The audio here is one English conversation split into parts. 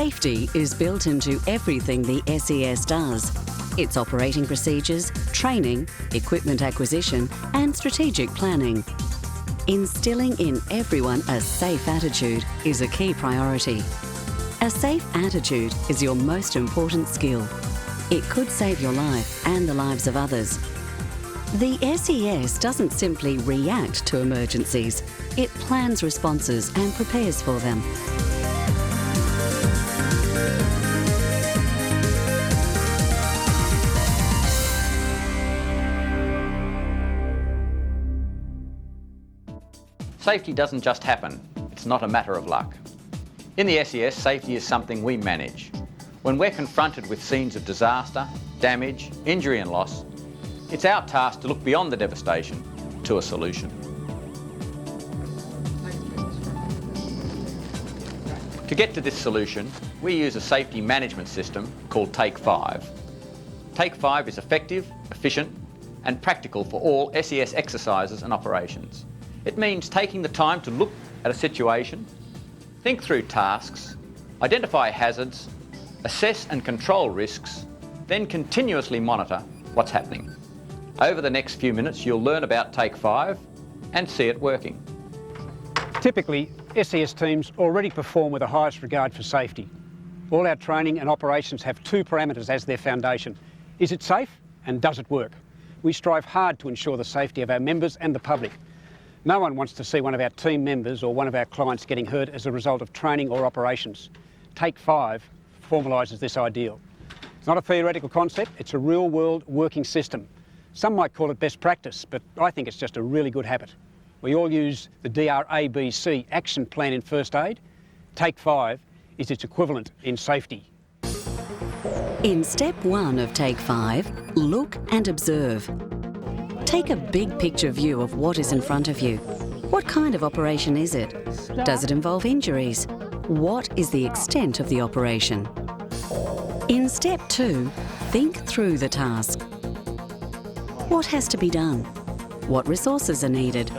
Safety is built into everything the SES does. Its operating procedures, training, equipment acquisition and strategic planning. Instilling in everyone a safe attitude is a key priority. A safe attitude is your most important skill. It could save your life and the lives of others. The SES doesn't simply react to emergencies, it plans responses and prepares for them. Safety doesn't just happen. It's not a matter of luck. In the SES, safety is something we manage. When we're confronted with scenes of disaster, damage, injury and loss, it's our task to look beyond the devastation to a solution. To get to this solution, we use a safety management system called Take 5. Take 5 is effective, efficient and practical for all SES exercises and operations. It means taking the time to look at a situation, think through tasks, identify hazards, assess and control risks, then continuously monitor what's happening. Over the next few minutes, you'll learn about Take 5 and see it working. Typically, SES teams already perform with the highest regard for safety. All our training and operations have two parameters as their foundation. Is it safe and does it work? We strive hard to ensure the safety of our members and the public. No one wants to see one of our team members or one of our clients getting hurt as a result of training or operations. Take 5 formalises this ideal. It's not a theoretical concept, it's a real-world working system. Some might call it best practice, but I think it's just a really good habit. We all use the DRABC action plan in first aid. Take 5 is its equivalent in safety. In step 1 of Take 5, look and observe. Take a big picture view of what is in front of you. What kind of operation is it? Does it involve injuries? What is the extent of the operation? In step 2, think through the task. What has to be done? What resources are needed?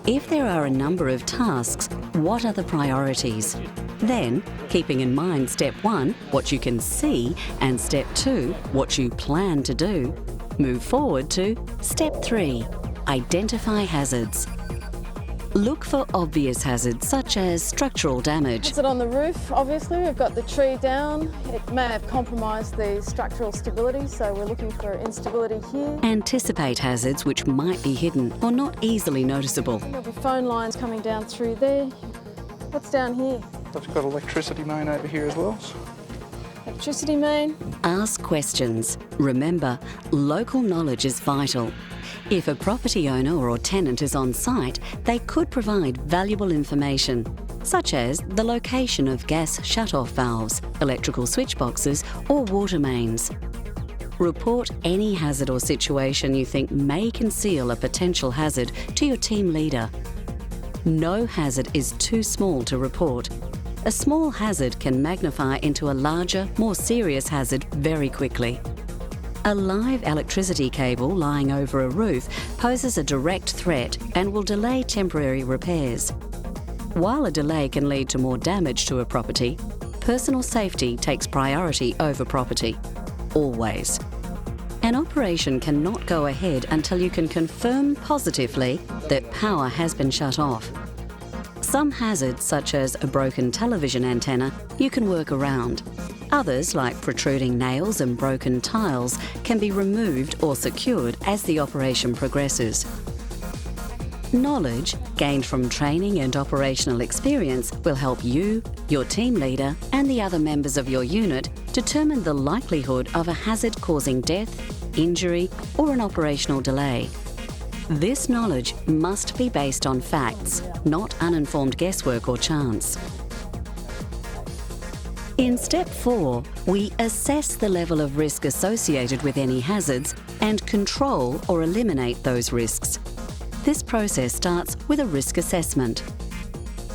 If there are a number of tasks, what are the priorities? Then, keeping in mind step 1, what you can see, and step 2, what you plan to do, move forward to step 3, identify hazards. Look for obvious hazards such as structural damage. Hazard on the roof, obviously. We've got the tree down. It may have compromised the structural stability, so we're looking for instability here. Anticipate hazards which might be hidden or not easily noticeable. There'll be phone lines coming down through there. What's down here? I've got electricity main over here as well. Electricity main. Ask questions. Remember, local knowledge is vital. If a property owner or tenant is on site, they could provide valuable information, such as the location of gas shut-off valves, electrical switch boxes or water mains. Report any hazard or situation you think may conceal a potential hazard to your team leader. No hazard is too small to report. A small hazard can magnify into a larger, more serious hazard very quickly. A live electricity cable lying over a roof poses a direct threat and will delay temporary repairs. While a delay can lead to more damage to a property, personal safety takes priority over property. Always. An operation cannot go ahead until you can confirm positively that power has been shut off. Some hazards, such as a broken television antenna, you can work around. Others, like protruding nails and broken tiles, can be removed or secured as the operation progresses. Knowledge gained from training and operational experience will help you, your team leader and the other members of your unit determine the likelihood of a hazard causing death, injury or an operational delay. This knowledge must be based on facts, not uninformed guesswork or chance. In step 4, we assess the level of risk associated with any hazards and control or eliminate those risks. This process starts with a risk assessment.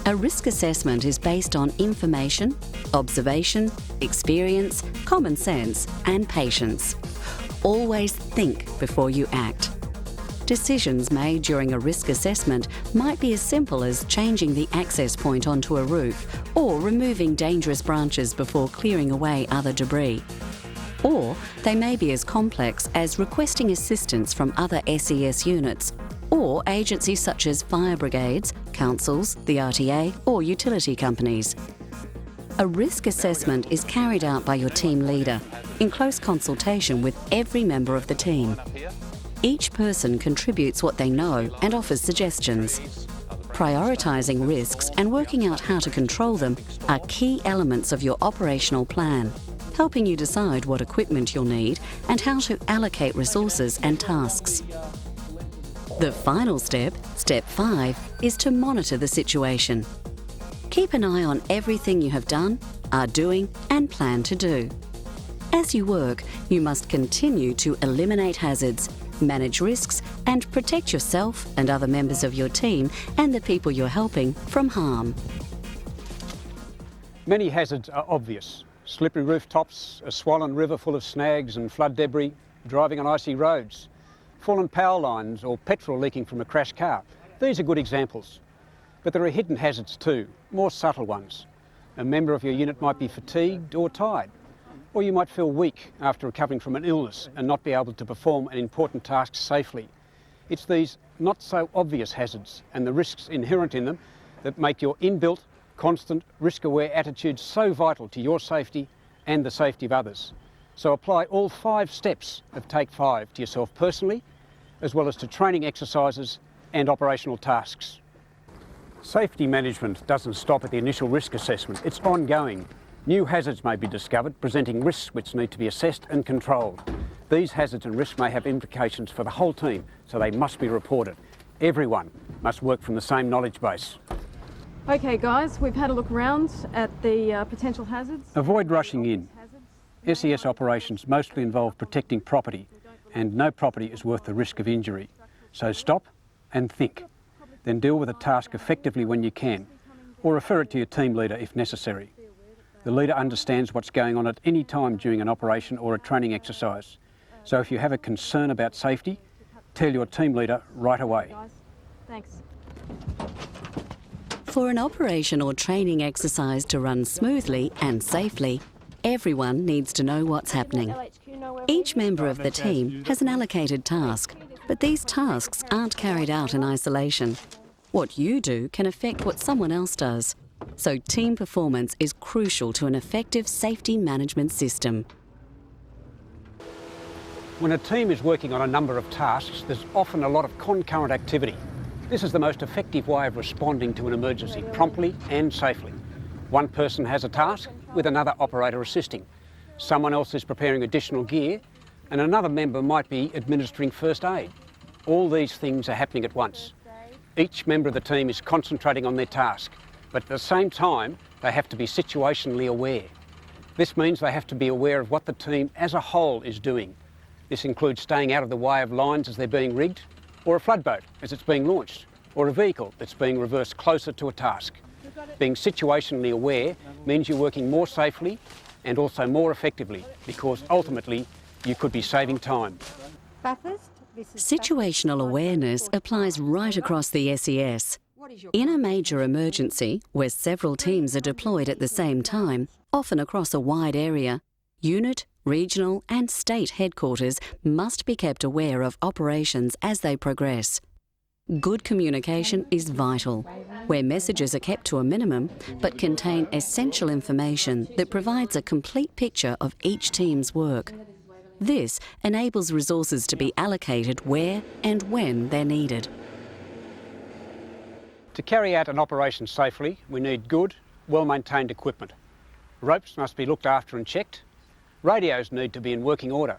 A risk assessment is based on information, observation, experience, common sense and patience. Always think before you act. Decisions made during a risk assessment might be as simple as changing the access point onto a roof or removing dangerous branches before clearing away other debris. Or they may be as complex as requesting assistance from other SES units or agencies such as fire brigades, councils, the RTA or utility companies. A risk assessment is carried out by your team leader in close consultation with every member of the team. Each person contributes what they know and offers suggestions. Prioritising risks and working out how to control them are key elements of your operational plan, helping you decide what equipment you'll need and how to allocate resources and tasks. The final step, Step 5, is to monitor the situation. Keep an eye on everything you have done, are doing and plan to do. As you work, you must continue to eliminate hazards, manage risks and protect yourself and other members of your team and the people you're helping from harm. Many hazards are obvious. Slippery rooftops, a swollen river full of snags and flood debris, driving on icy roads, fallen power lines or petrol leaking from a crashed car. These are good examples. But there are hidden hazards too, more subtle ones. A member of your unit might be fatigued or tired, or you might feel weak after recovering from an illness and not be able to perform an important task safely. It's these not so obvious hazards and the risks inherent in them that make your inbuilt, constant, risk-aware attitude so vital to your safety and the safety of others. So apply all 5 steps of Take 5 to yourself personally, as well as to training exercises and operational tasks. Safety management doesn't stop at the initial risk assessment, it's ongoing. New hazards may be discovered, presenting risks which need to be assessed and controlled. These hazards and risks may have implications for the whole team, so they must be reported. Everyone must work from the same knowledge base. Okay guys, we've had a look around at the potential hazards. Avoid rushing in. SES operations mostly involve protecting property, and no property is worth the risk of injury. So stop and think. Then deal with a task effectively when you can, or refer it to your team leader if necessary. The leader understands what's going on at any time during an operation or a training exercise. So if you have a concern about safety, tell your team leader right away. Thanks. For an operation or training exercise to run smoothly and safely, everyone needs to know what's happening. Each member of the team has an allocated task, but these tasks aren't carried out in isolation. What you do can affect what someone else does. So team performance is crucial to an effective safety management system. When a team is working on a number of tasks, there's often a lot of concurrent activity. This is the most effective way of responding to an emergency promptly and safely. One person has a task with another operator assisting. Someone else is preparing additional gear and another member might be administering first aid. All these things are happening at once. Each member of the team is concentrating on their task, but at the same time, they have to be situationally aware. This means they have to be aware of what the team as a whole is doing. This includes staying out of the way of lines as they're being rigged, or a flood boat as it's being launched, or a vehicle that's being reversed closer to a task. Being situationally aware means you're working more safely and also more effectively, because ultimately you could be saving time. Situational awareness applies right across the SES. In a major emergency, where several teams are deployed at the same time, often across a wide area, unit, regional and state headquarters must be kept aware of operations as they progress. Good communication is vital, where messages are kept to a minimum but contain essential information that provides a complete picture of each team's work. This enables resources to be allocated where and when they're needed. To carry out an operation safely, we need good, well-maintained equipment. Ropes must be looked after and checked. Radios need to be in working order.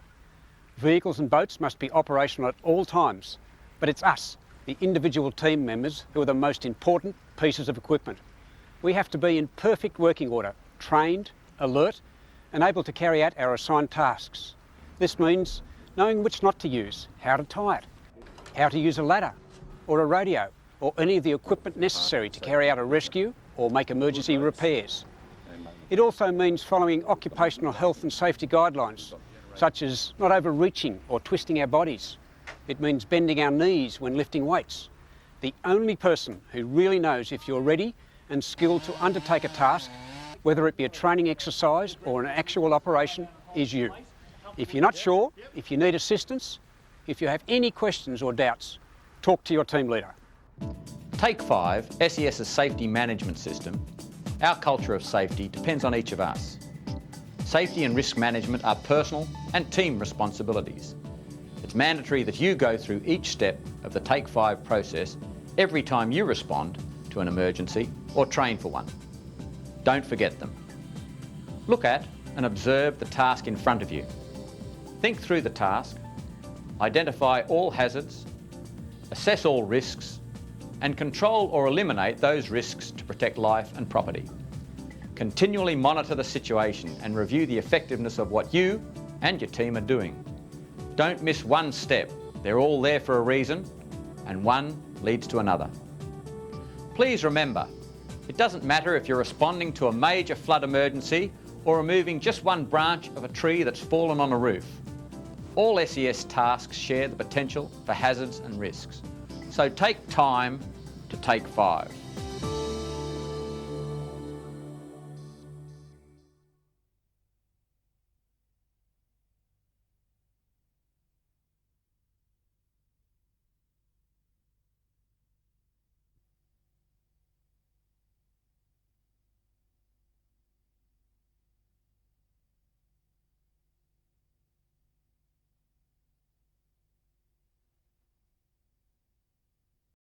Vehicles and boats must be operational at all times. But it's us, the individual team members, who are the most important pieces of equipment. We have to be in perfect working order, trained, alert, and able to carry out our assigned tasks. This means knowing which not to use, how to tie it, how to use a ladder or a radio, or any of the equipment necessary to carry out a rescue or make emergency repairs. It also means following occupational health and safety guidelines, such as not overreaching or twisting our bodies, It means bending our knees when lifting weights. The only person who really knows if you're ready and skilled to undertake a task, whether it be a training exercise or an actual operation, is you. If you're not sure, if you need assistance, if you have any questions or doubts, talk to your team leader. Take 5, SES's safety management system. Our culture of safety depends on each of us. Safety and risk management are personal and team responsibilities. It's mandatory that you go through each step of the Take 5 process every time you respond to an emergency or train for one. Don't forget them. Look at and observe the task in front of you. Think through the task, identify all hazards, assess all risks, and control or eliminate those risks to protect life and property. Continually monitor the situation and review the effectiveness of what you and your team are doing. Don't miss one step. They're all there for a reason, and one leads to another. Please remember, it doesn't matter if you're responding to a major flood emergency or removing just one branch of a tree that's fallen on a roof. All SES tasks share the potential for hazards and risks. So take time to Take 5.